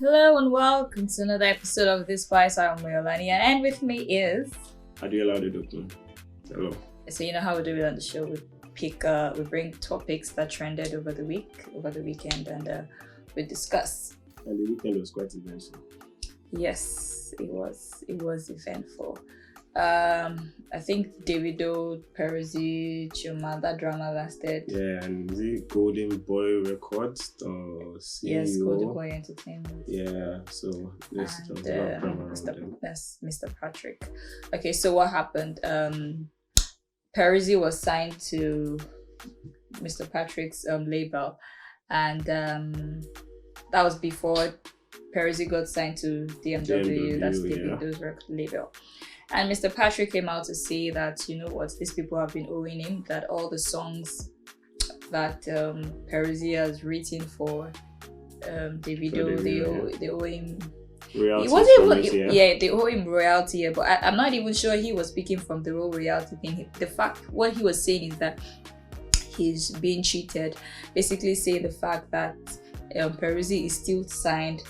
Hello and welcome to another episode of This Spice. I'm Leolania, and with me is Adiola the Doctor. Hello. So you know how we do it on the show. We bring topics that trended over the weekend, and we discuss. And the weekend was quite eventful. Yes, it was eventful. I think Davido, Peruzzi, Chioma, that drama lasted. Yeah, and the Golden Boy Records or CEO. Yes, Golden Boy Entertainment. Yeah, so That's Mr. Patrick. Okay, so what happened? Peruzzi was signed to Mr. Patrick's label, and that was before Peruzzi got signed to DMW. That's Davido's record label. And Mr. Patrick came out to say that, you know what, these people have been owing him, that all the songs that Peruzzi has written for Davido, they owe him. Royalty. It wasn't even, they owe him royalty, but I'm not even sure he was speaking from the whole royalty thing. The fact, what he was saying is that he's being cheated. Basically, say the fact that Peruzzi is still signed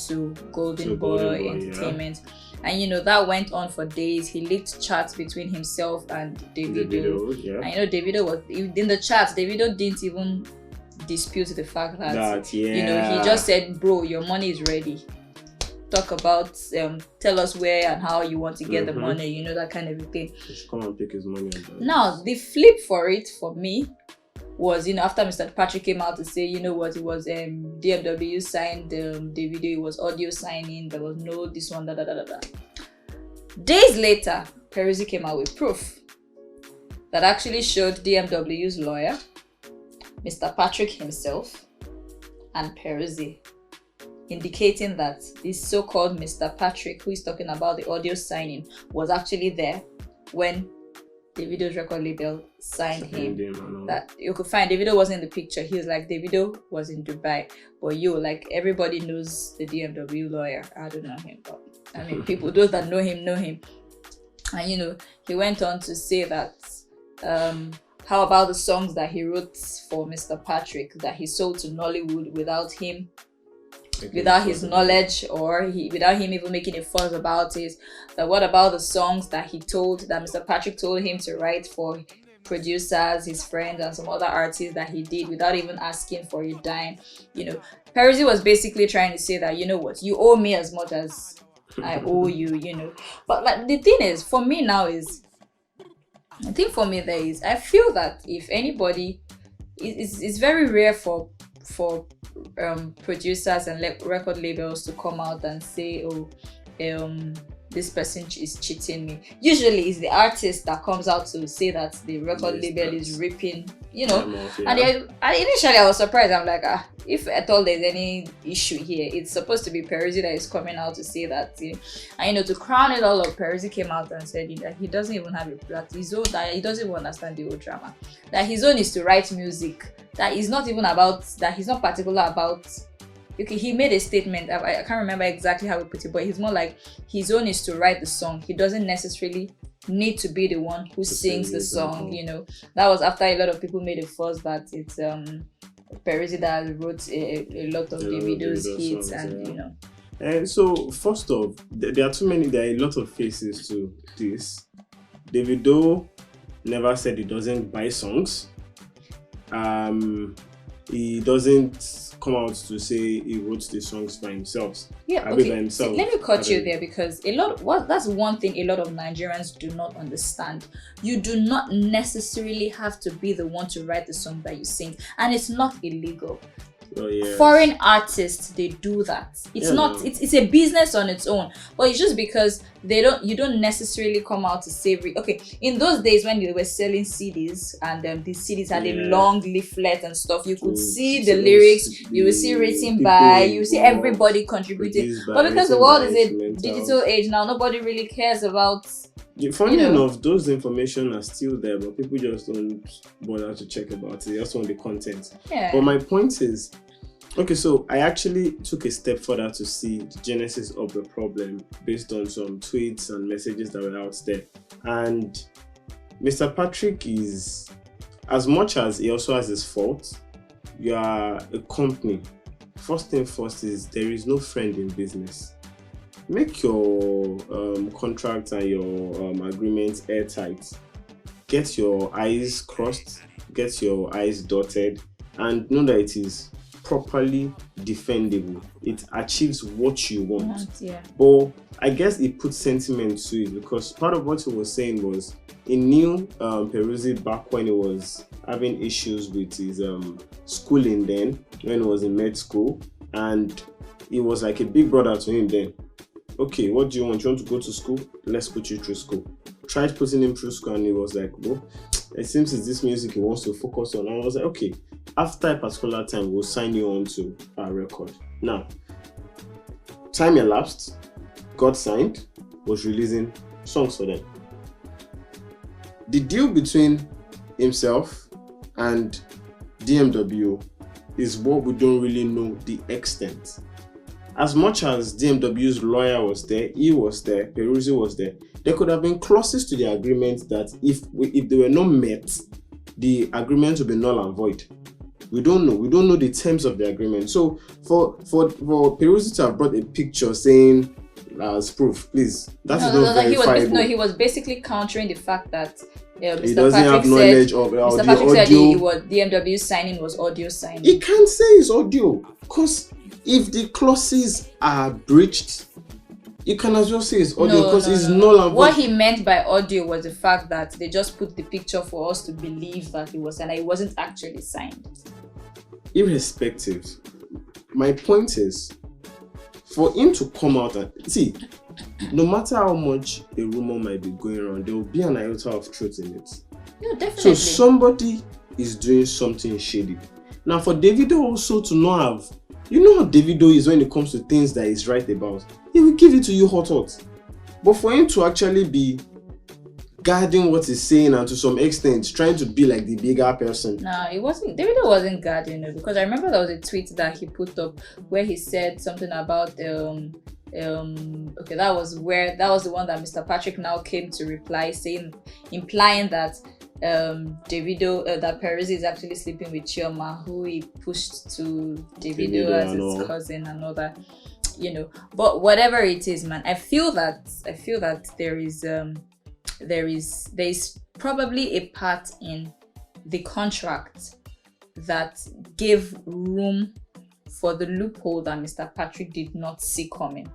to Golden Boy Entertainment. Yeah. And you know, that went on for days. He leaked chats between himself and Davido. Yeah. And you know, Davido was in the chats. Davido didn't even dispute the fact that you know, he just said, "Bro, your money is ready. Talk about, tell us where and how you want to get the money." You know, that kind of thing. He should come and pick his money up. Now, the flip for it for me was, you know, after Mr. Patrick came out to say, you know what, it was DMW signed Davido, it was audio signing, there was no this one, Days later, Peruzzi came out with proof that actually showed DMW's lawyer, Mr. Patrick himself, and Peruzzi, indicating that this so-called Mr. Patrick, who is talking about the audio signing, was actually there when Davido's record label signed him. That you could find Davido wasn't in the picture. He was like, Davido was in Dubai, but like everybody knows the DMW lawyer. I don't know him, but I mean, people, those that know him. And you know, he went on to say that how about the songs that he wrote for Mr. Patrick that he sold to Nollywood without him, without his knowledge, or without him even making a fuss about it. That what about the songs that Mr. Patrick told him to write for producers, his friends, and some other artists that he did without even asking for a dime? You know, Peruzzi was basically trying to say that, you know what, you owe me as much as I owe you, you know. But like the thing is, for me now is, I feel that if anybody, it's very rare for producers and record labels to come out and say, oh, this person is cheating me. Usually it's the artist that comes out to say that the record label is ripping, you know. And initially I was surprised. I'm like, if at all there's any issue here, it's supposed to be Peruzzi that is coming out to say that. You know. And you know, to crown it all up, Peruzzi came out and said that he doesn't even have his own, that he doesn't even understand the whole drama. That his own is to write music. That is not even about, that he's not particular about. Okay, he made a statement, I can't remember exactly how he put it, but he's more like, his own is to write the song. He doesn't necessarily need to be the one who sings the song, you know. That was after a lot of people made a fuss that it's Peruzzi that wrote a lot of Davido's hits, and you know. And so, first off, there are a lot of faces to this. Davido never said he doesn't buy songs. He doesn't come out to say he wrote the songs by himself. Yeah, okay. By himself. Let me cut you there, because that's one thing a lot of Nigerians do not understand. You do not necessarily have to be the one to write the song that you sing, and it's not illegal. Oh, yes. Foreign artists, they do that. It's a business on its own, but it's just because you don't necessarily come out to say, okay, in those days when they were selling CDs, and these CDs had a long leaflet and stuff, you could see the lyrics, you will see written by, you see everybody contributing. But because the world is a digital age now, nobody really cares about. Funny enough, those information are still there, but people just don't bother to check about it. They just want the content. Yeah. But my point is, okay, so I actually took a step further to see the genesis of the problem based on some tweets and messages that were out there. And Mr. Patrick is, as much as he also has his faults, you are a company first thing first is there is no friend in business. Make your contracts and your agreements airtight. Get your I's crossed, get your I's dotted, and know that it is properly defendable. It achieves what you want. Yeah. But I guess it puts sentiment to it, because part of what he was saying was he knew Peruzzi back when he was having issues with his schooling then, when he was in med school, and he was like a big brother to him then. Okay, what do you want? You want to go to school? Let's put you through school. Tried putting him through school, and he was like, well, it seems it's this music he wants to focus on. And I was like, okay, after a particular time, we'll sign you on to our record. Now, time elapsed, got signed, was releasing songs for them. The deal between himself and DMW is what we don't really know the extent. As much as DMW's lawyer was there, he was there, Peruzzi was there, there could have been clauses to the agreement that if they were not met, the agreement would be null and void. We don't know. We don't know the terms of the agreement. So for Peruzzi to have brought a picture saying as proof, please, that is not verifiable. He was basically countering the fact that Mr. He doesn't Patrick have knowledge of Mr. the Patrick said audio. DMW signing was audio signing. He can't say it's audio, because if the clauses are breached, you can as well say it's audio, because it's null and void. What he meant by audio was the fact that they just put the picture for us to believe that it was, and it wasn't actually signed. Irrespective, my point is, for him to come out and see, no matter how much a rumor might be going around, there will be an iota of truth in it. No, definitely. So somebody is doing something shady. Now, for Davido also to not have, you know how Davido is when it comes to things that he's right about, he will give it to you hot. But for him to actually be guarding what he's saying, and to some extent trying to be like the bigger person. No, it wasn't. Davido wasn't guarding it, because I remember there was a tweet that he put up where he said something about okay, that was the one that Mr. Patrick now came to reply, implying that Davido, that Peruzzi is actually sleeping with Chioma, who he pushed to Davido as his cousin and all that, you know. But whatever it is, man, I feel that there is probably a part in the contract that gave room for the loophole that Mr. Patrick did not see coming.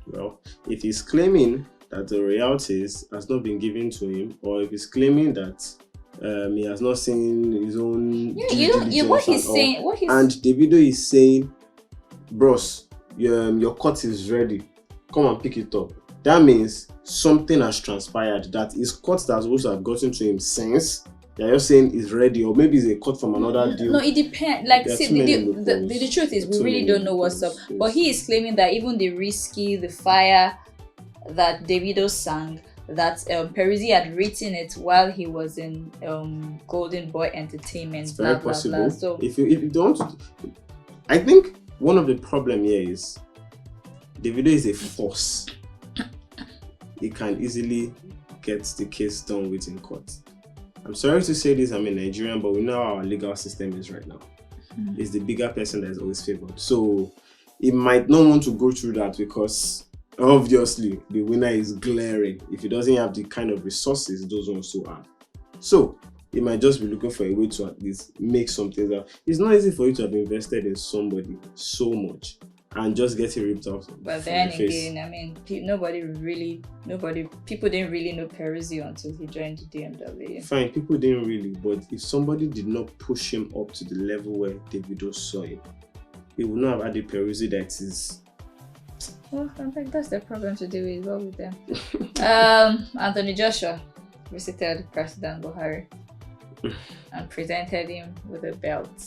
Well, if he's claiming that the royalties has not been given to him, or if he's claiming that he has not seen his own what he's saying, and Davido is saying, bros, your cut is ready, come and pick it up. That means something has transpired, that his cut that also have gotten to him since. They're just saying is ready, or maybe it's a cut from another deal. No, it depends. Like, see, the truth is, we really don't know what's up. Yes. But he is claiming that even the Risky, the Fire that Davido sang, that Peruzzi had written it while he was in Golden Boy Entertainment. It's very possible. Blah. So if you don't, I think one of the problem here is Davido is a force. He can easily get the case done with in court. I'm sorry to say this, I'm a Nigerian, but we know how our legal system is right now. It's the bigger person that is always favored. So he might not want to go through that, because obviously the winner is glaring if he doesn't have the kind of resources those ones who have. So he might just be looking for a way to at least make something out. It's not easy for you to have invested in somebody so much and just get it ripped out. But then again, I mean, people didn't really know Peruzzi until he joined the DMW. Fine, people didn't really, but if somebody did not push him up to the level where Davido saw him, he would not have had the Peruzzi that is. Well, I think that's the problem to deal with. Well, with them. Anthony Joshua visited President Buhari and presented him with a belt.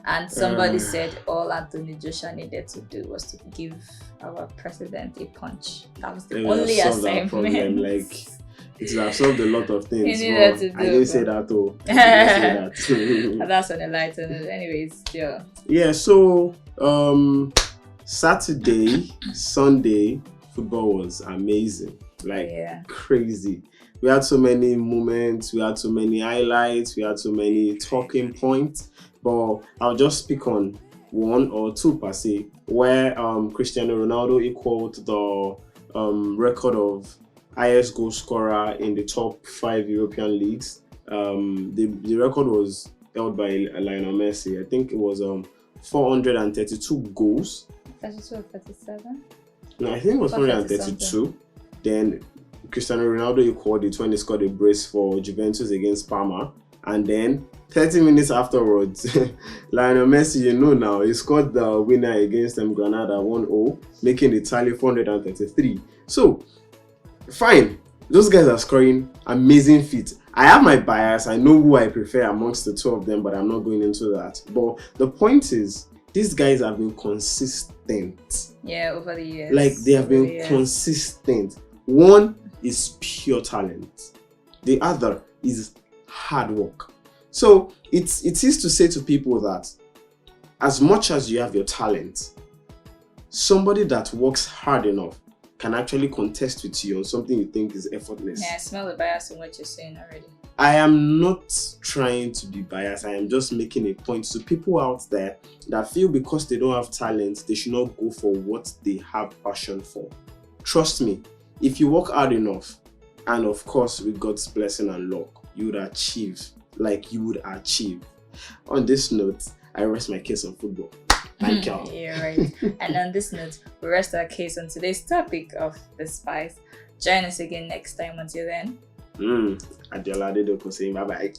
And somebody said all Anthony Joshua needed to do was to give our president a punch. That was the only assignment. Like, it would have solved a lot of things. I didn't say that though. That's on a lighter note. Anyways, yeah. Yeah, so Saturday, Sunday, football was amazing. Like, crazy. We had so many moments, we had so many highlights, we had so many talking points. But I'll just speak on one or two per se, where Cristiano Ronaldo equaled the record of highest goal scorer in the top 5 European leagues. The record was held by Lionel Messi. I think it was 432 goals. 32 or 37? No, I think it was 432. Then Cristiano Ronaldo equaled it when he scored a brace for Juventus against Parma. And then 30 minutes afterwards, Lionel Messi, now, he scored the winner against Granada 1-0, making the tally 433. So, fine. Those guys are scoring amazing feats. I have my bias. I know who I prefer amongst the two of them, but I'm not going into that. But the point is, these guys have been consistent. Yeah, over the years. Like, they have been consistent. One is pure talent. The other is hard work. So it is to say to people that as much as you have your talent, somebody that works hard enough can actually contest with you on something you think is effortless. Yeah, I smell the bias in what you're saying already. I am not trying to be biased. I am just making a point to people out there that feel because they don't have talent, they should not go for what they have passion for. Trust me, if you work hard enough, and of course with God's blessing and luck, you would achieve. On this note, I rest my case on football. Thank you. Yeah, right. And on this note, we rest our case on today's topic of the spice. Join us again next time. Until then. Adela Davido saying bye bye.